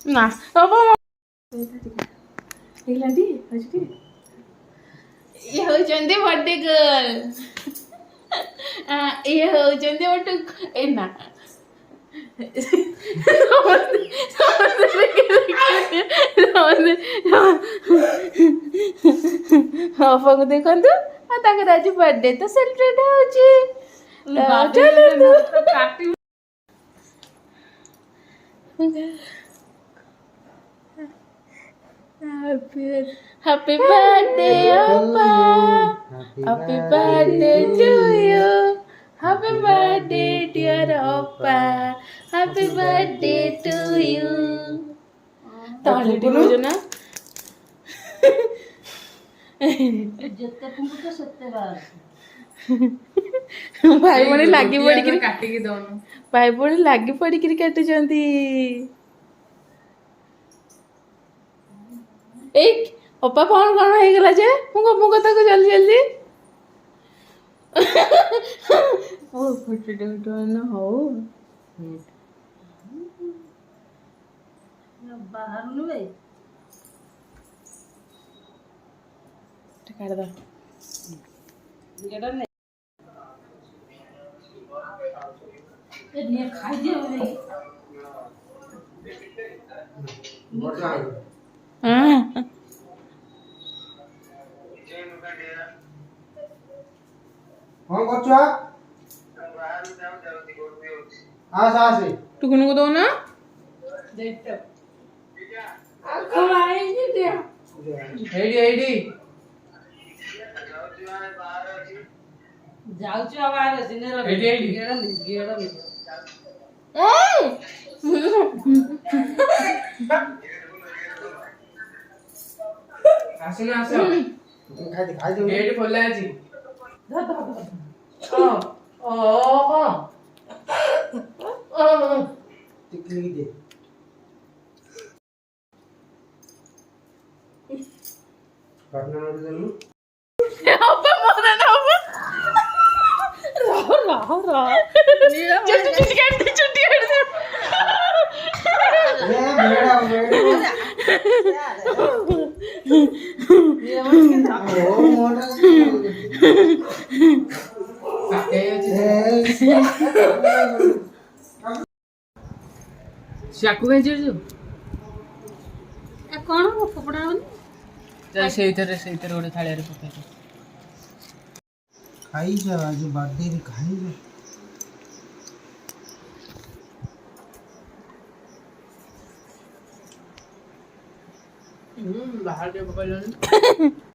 ନା ହବ ହେଇଗଲାନ୍ତି ଇଏ ହଉଛନ୍ତି ବଡେ गर्ल ଇଏ ହଉଛନ୍ତି ଗୋଟେ ଏ ନା ଅପାକୁ ଦେଖନ୍ତୁ ଆଉ ତାଙ୍କର ଆଜି ବର୍ଥଡେ ତ ସେଲିବ୍ରେଟ ହଉଛି Happy birthday, Opa. Happy birthday to you. Happy birthday, dear Opa. Happy birthday to you. ताले टिको ना जितने तुमको तो सत्ते बार भाई मोने लागी पड़ी कि काटी के दोनों भाई मोने लागी पड़ी कि काटी जाती एक ओपा कौन कौन है गला जे मुंगो तक जल्दी जल्दी ओ फुटटे ना हो बाहर नु बे काट दो गेडा ने ए ने खाई दियो बे हां कौन करछो आसे टुकुनु को दो ना that uh Khowai knee they AD जाउछु आवार सिने रे एडी गेडा ले ए आसना आस खाई दे गेट खोला अछि ओ ओ टिकली दे काटना नोट देनु ओपा मोरा ना ओपा रहा छुट्टी काट दे ए बेड़ा ओ मोटा साथे अछि चाकू भेज जो ए कोन कपड़ा होनी जा सेइतरे ओडे थाळे रे पकाइ खाई जा आज बर्थडे रे खाई जा बाहर के पकाइलो